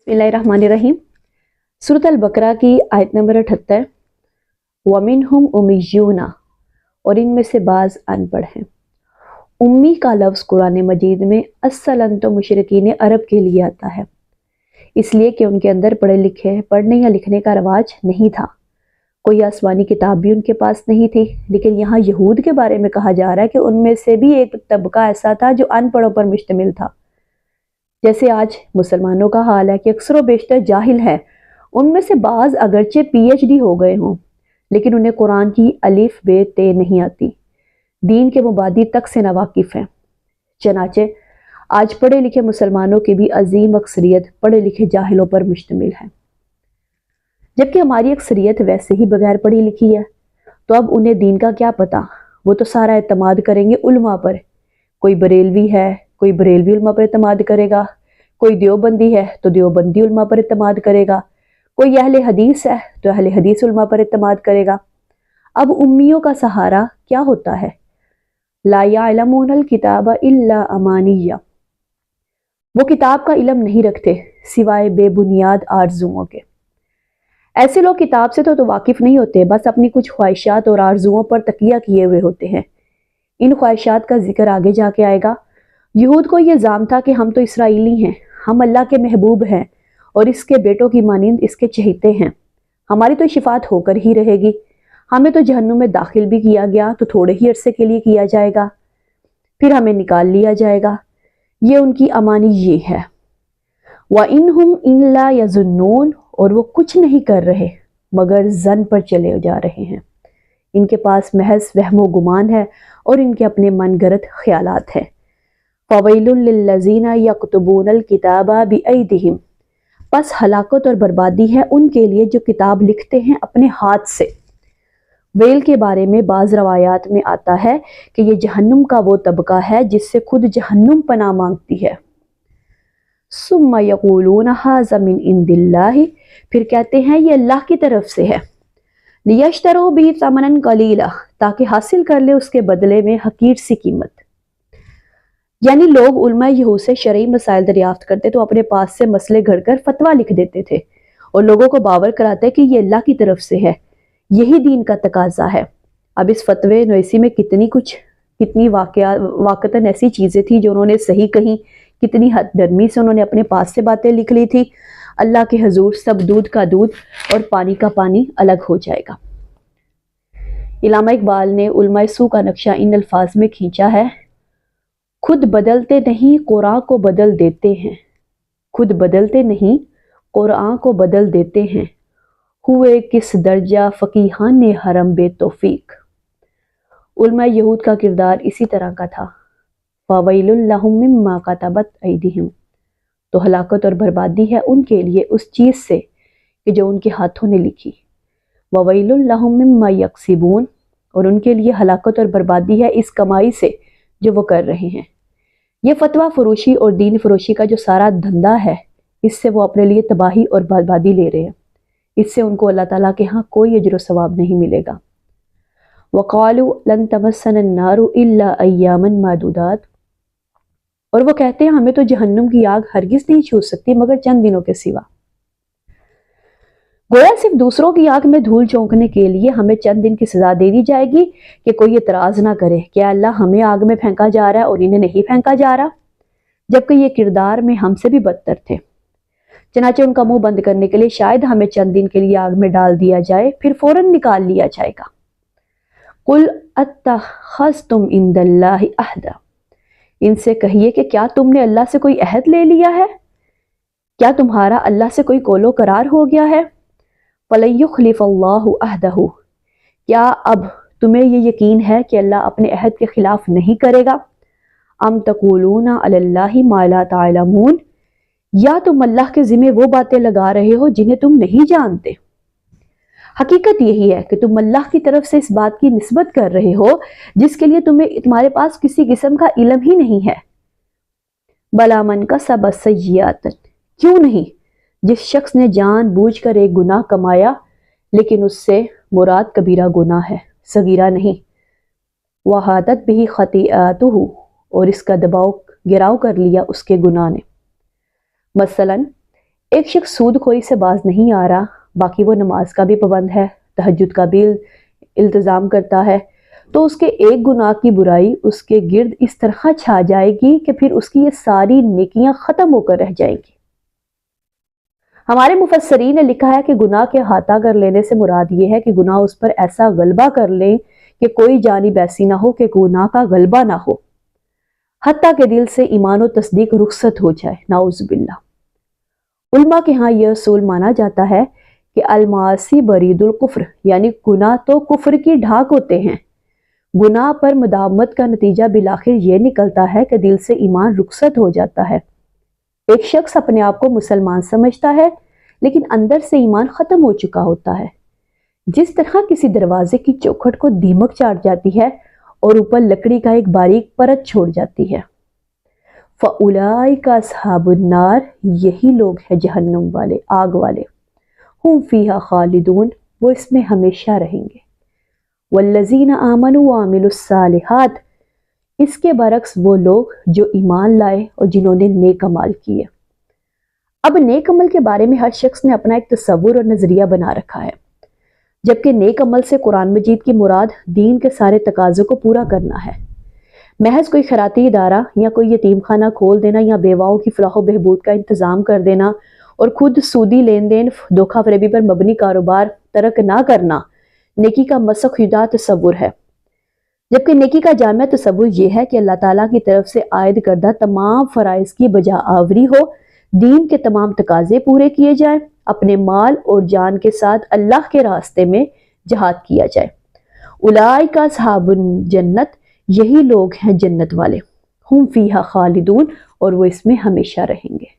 बिस्मिल्लाहिर्रहमानिर्रहीम। सूरत अल-बकरा की आयत नंबर 78। वमिनहुम उम्मियूना, और इनमें से बाज़ अनपढ़ हैं। उम्मी का लफ्ज़ कुरान मजीद में असलन तो मुशरिकीन अरब के लिए आता है, इसलिए कि उनके अंदर पढ़ने या लिखने का रवाज नहीं था। कोई आसमानी किताब भी उनके पास नहीं थी। लेकिन यहाँ यहूद के बारे में कहा जा रहा है कि उनमें से भी एक तबका ऐसा था जो अनपढ़ों पर मुश्तमिल था। जैसे आज मुसलमानों का हाल है कि अक्सर बेशतर जाहिल है। उनमें से बाज़ अगरचे PhD हो गए हों, लेकिन उन्हें कुरान की अलिफ बे ते नहीं आती, दीन के मुबादी तक से नावाकिफ़ हैं। चनाचे आज पढ़े लिखे मुसलमानों की भी अजीम अक्सरियत पढ़े लिखे जाहिलों पर मुश्तमिल है। जबकि हमारी अक्सरियत वैसे ही बगैर पढ़ी लिखी है, तो अब उन्हें दीन का क्या पता। वो तो सारा एतमाद करेंगे उलमा पर। कोई बरेलवी है, कोई बरेलवी उलमा पर एतमाद करेगा, कोई देवबंदी है तो देवबंदी उलमा पर एतमाद करेगा, कोई अहले हदीस है तो अहले हदीस उलमा पर एतमाद करेगा। अब उम्मियों का सहारा क्या होता है? ला यअलमूनल किताब इल्ला अमानिया, वो किताब का इल्म नहीं रखते सिवाय बेबुनियाद आरजुओं के। ऐसे लोग किताब से तो वाकिफ नहीं होते, बस अपनी कुछ ख्वाहिशात और आरजुओं पर तकिया किए हुए होते हैं। इन ख्वाहिशात का जिक्र आगे जाके आएगा। यहूद को यह जाम था कि हम तो इसराइली हैं, हम अल्लाह के महबूब हैं और इसके बेटों की मानिंद इसके चहेते हैं। हमारी तो शिफात होकर ही रहेगी। हमें तो जहन्नुम में दाखिल भी किया गया तो थोड़े ही अरसे के लिए किया जाएगा, फिर हमें निकाल लिया जाएगा। ये उनकी अमानी ये है। व इनहुम इल्ला यज़ुन्नून, और वो कुछ नहीं कर रहे मगर जन पर चले जा रहे हैं। इनके पास महज वहमो गुमान है और इनके अपने मनगढ़ंत ख्यालात हैं। फ़वैलुल लिल्लज़ीना यक्तुबूनल किताबा बिअयदिहिम, बस हलाकत और बर्बादी है उनके लिए जो किताब लिखते हैं अपने हाथ से। वेल के बारे में बाज़ रवायात में आता है कि ये जहन्नुम का वो तबका है जिससे खुद जहन्नुम पनाह मांगती है। सुम्मा यक़ूलून हाज़ा मिन इंदिल्लाहि, फिर कहते हैं ये अल्लाह की तरफ से है। लियश्तरू बिही समनन कलीला, ताकि हासिल कर ले उसके बदले में हकीर सी कीमत। यानी लोग उलमा यहूद से शरई मसाइल दरियाफ्त करते तो अपने पास से मसले घड़कर फतवा लिख देते थे और लोगों को बावर कराते कि ये अल्लाह की तरफ से है, यही दीन का तकाजा है। अब इस फतवे नवीसी में कितनी वाकतन ऐसी चीज़ें थी जो उन्होंने सही कही, कितनी हद नरमी से उन्होंने अपने पास से बातें लिख ली थी। अल्लाह के हजूर सब दूध का दूध और पानी का पानी अलग हो जाएगा। इल्लामा इकबाल ने उलमा सू का नक्शा इन अल्फाज में खींचा है। खुद बदलते नहीं कुरान को बदल देते हैं, खुद बदलते नहीं कुरान को बदल देते हैं। हुए किस दर्जा फ़कीहान ने हरम बे तौफीक। उलमा यहूद का किरदार इसी तरह का था। फ़वैलुल लहुम मिम्मा कतबत ऐदिहिम, तो हलाकत और बर्बादी है उनके लिए उस चीज़ से कि जो उनके हाथों ने लिखी। ववैलुल लहुम मिम्मा यक्सिबून, और उनके लिए हलाकत और बर्बादी है इस कमाई से जो वो कर रहे हैं। ये फतवा फरोशी और दीन फरोशी का जो सारा धंधा है, इससे वो अपने लिए तबाही और बर्बादी ले रहे हैं। इससे उनको अल्लाह ताला के यहाँ कोई अजर सवाब नहीं मिलेगा। वक़ालू लन तमस्सना अन्नारु इल्ला अय्यामन मादूदात, और वो कहते हैं हमें तो जहन्नुम की आग हरगिज नहीं छू सकती मगर चंद दिनों के सिवा। गोया सिर्फ दूसरों की आग में धूल झोंकने के लिए हमें चंद दिन की सजा दे दी जाएगी कि कोई एतराज ना करे कि अल्लाह हमें आग में फेंका जा रहा है और इन्हें नहीं फेंका जा रहा, जबकि ये किरदार में हमसे भी बदतर थे। चनाचे उनका मुंह बंद करने के लिए शायद हमें चंद दिन के लिए आग में डाल दिया जाए, फिर फौरन निकाल लिया जाएगा। कुल अत्तखज़्तुम इंदल्लाहि अहदा, इनसे कहिए कि क्या तुमने अल्लाह से कोई अहद ले लिया है? क्या तुम्हारा अल्लाह से कोई कौलो करार हो गया है? फ़लन युख़्लिफ़ल्लाहु अहदहु, क्या अब तुम्हें ये यकीन है कि अल्लाह अपने अहद के खिलाफ नहीं करेगा? अम तक़ूलूना अलल्लाहि मा ला तालमून, या तुम अल्लाह के ज़िम्मे वो बातें लगा रहे हो जिन्हें तुम नहीं जानते। हकीकत यही है कि तुम अल्लाह की तरफ से इस बात की निस्बत कर रहे हो जिसके लिए तुम्हारे पास किसी किस्म का इल्म ही नहीं है। बला मन कसब सय्यअतन, क्यों नहीं, जिस शख्स ने जानबूझकर एक गुनाह कमाया लेकिन उससे मुराद कबीरा गुनाह है, सगीरा नहीं। वहादत बिही खतीअतुहु, और इसका गिराव कर लिया उसके गुनाह ने। मसलन ایک شخص سود خوری سے باز نہیں آ رہا، باقی وہ نماز کا بھی پابند ہے، تہجد کا بھی التزام کرتا ہے، تو اس کے ایک گناہ کی برائی اس کے گرد اس طرح چھا جائے گی کہ پھر اس کی یہ ساری نیکیاں ختم ہو کر رہ جائیں گی۔ ہمارے مفسرین نے لکھا ہے کہ گناہ کے احاطہ کر لینے سے مراد یہ ہے کہ گناہ اس پر ایسا غلبہ کر لیں کہ کوئی جانب ایسی نہ ہو کہ گناہ کا غلبہ نہ ہو، حتیٰ کہ دل سے ایمان و تصدیق رخصت ہو جائے، نعوذ باللہ۔ علماء کے ہاں یہ اصول مانا جاتا ہے کہ المعاصی برید الکفر، یعنی گناہ تو کفر کی ڈھاک ہوتے ہیں۔ گناہ پر مداومت کا نتیجہ بالآخر یہ نکلتا ہے کہ دل سے ایمان رخصت ہو جاتا ہے۔ ایک شخص اپنے آپ کو مسلمان سمجھتا ہے لیکن اندر سے ایمان ختم ہو چکا ہوتا ہے، جس طرح کسی دروازے کی چوکھٹ کو دیمک چاٹ جاتی ہے اور اوپر لکڑی کا ایک باریک پرت چھوڑ جاتی ہے۔ فَأُولَئِكَ أَصْحَابُ النَّارِ، یہی لوگ ہیں جہنم والے، آگ والے، ہم فیہا خالدون، وہ اس میں ہمیشہ رہیں گے۔ والذین آمنوا وعملوا الصالحات، اس کے برعکس وہ لوگ جو ایمان لائے اور جنہوں نے نیک عمل کیے۔ اب نیک عمل کے بارے میں ہر شخص نے اپنا ایک تصور اور نظریہ بنا رکھا ہے، جبکہ نیک عمل سے قرآن مجید کی مراد دین کے سارے تقاضوں کو پورا کرنا ہے۔ محض کوئی خیراتی ادارہ یا کوئی یتیم خانہ کھول دینا یا بیواؤں کی فلاح و بہبود کا انتظام کر دینا اور خود سودی لین دین، دھوکہ فریبی پر مبنی کاروبار ترک نہ کرنا نیکی کا مسخیدہ تصور ہے، جبکہ نیکی کا جامع تصور یہ ہے کہ اللہ تعالیٰ کی طرف سے عائد کردہ تمام فرائض کی بجا آوری ہو، دین کے تمام تقاضے پورے کیے جائیں، اپنے مال اور جان کے ساتھ اللہ کے راستے میں جہاد کیا جائے۔ اولئک اصحاب الجنت، یہی لوگ ہیں جنت والے، ہم فیہا خالدون، اور وہ اس میں ہمیشہ رہیں گے۔